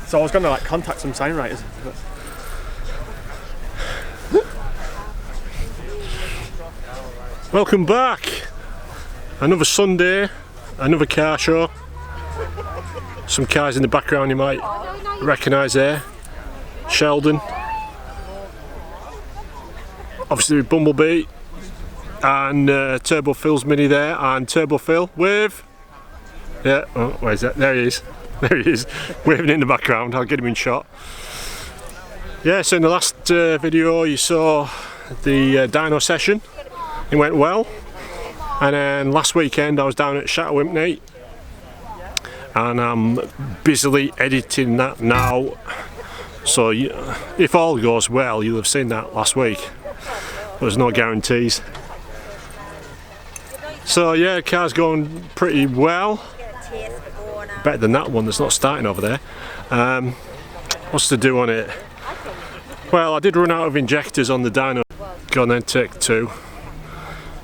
So I was going to like contact some signwriters. Welcome back. Another Sunday, another car show. Some cars in the background you might recognise there. Sheldon. Obviously with Bumblebee and Turbo Phil's Mini there, and Turbo Phil with, yeah, oh, where's that? There he is. There he is, waving in the background. I'll get him in shot. Yeah, so in the last video you saw the dyno session. It went well. And then last weekend I was down at Shatterwimpney and I'm busily editing that now. So if all goes well, you'll have seen that last week. There's no guarantees. So yeah, the car's going pretty well. Better than that one that's not starting over there. What's to do on it? Well, I did run out of injectors on the dyno. Go on then, take two.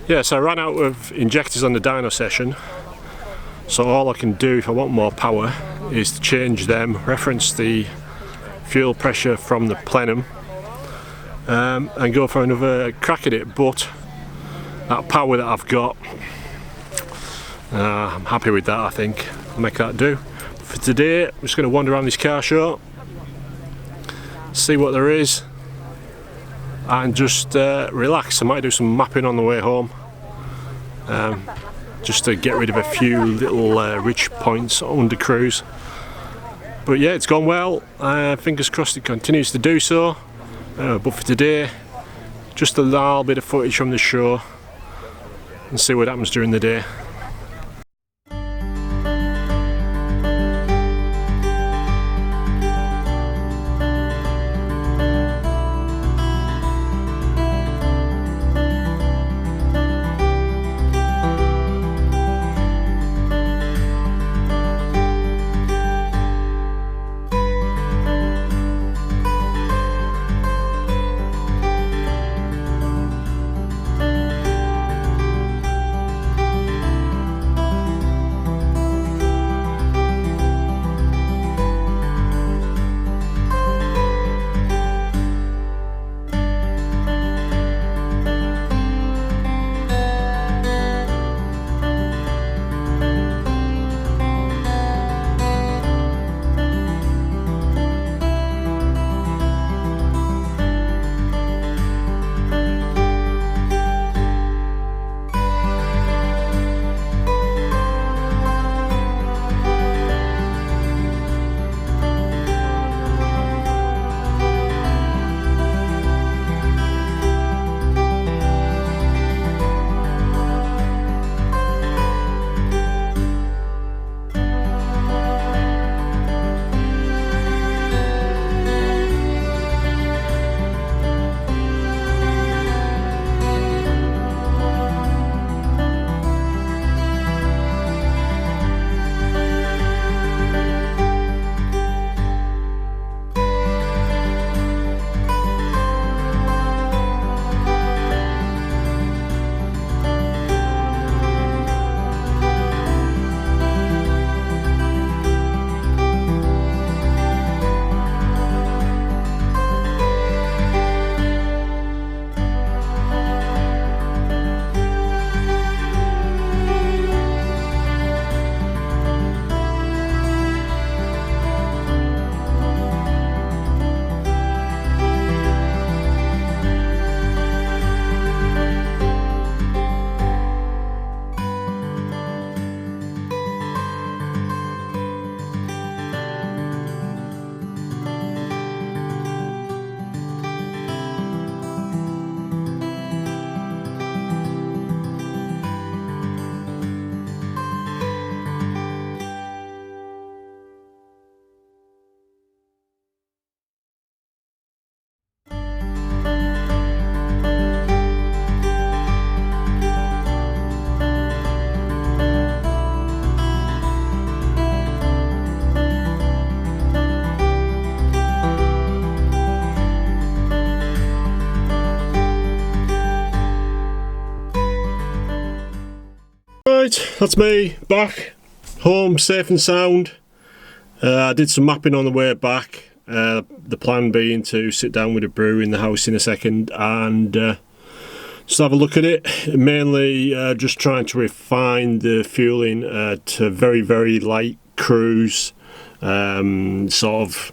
Yeah, so I ran out of injectors on the dyno session. So all I can do if I want more power is to change them, reference the fuel pressure from the plenum, and go for another crack at it. But that power that I've got, I'm happy with that. I think I'll make that do. For today, I'm just going to wander around this car show, see what there is, and just relax. I might do some mapping on the way home, just to get rid of a few little ridge points under cruise. But yeah, it's gone well. Fingers crossed it continues to do so. But for today, just a little bit of footage from the show and see what happens during the day. Right, that's me back home safe and sound. I did some mapping on the way back, the plan being to sit down with a brew in the house in a second and just have a look at it, mainly just trying to refine the fueling to very, very light cruise, sort of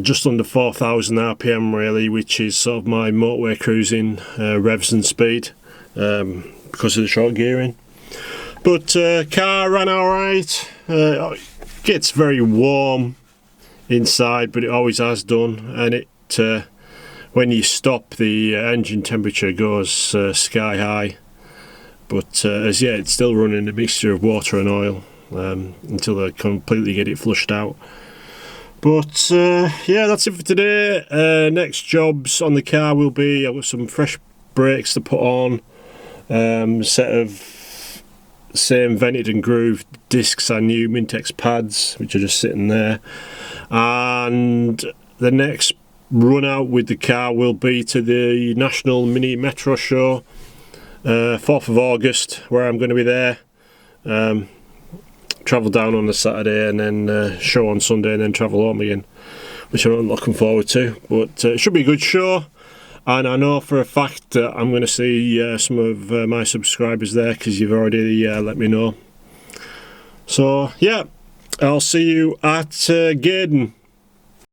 just under 4,000 RPM really, which is sort of my motorway cruising revs and speed because of the short gearing. But car ran alright, gets very warm inside, but it always has done, and it when you stop the engine temperature goes sky high, but as yet it's still running a mixture of water and oil until they completely get it flushed out. But yeah, that's it for today. Next jobs on the car will be, I've got some fresh brakes to put on, set of same vented and grooved discs and new Mintex pads, which are just sitting there. And the next run out with the car will be to the National Mini Metro Show, 4th of August, where I'm going to be there. Travel down on the Saturday and then show on Sunday and then travel home again, which I'm looking forward to. But it should be a good show, and I know for a fact that I'm going to see some of my subscribers there, because you've already let me know. So yeah, I'll see you at Gaydon.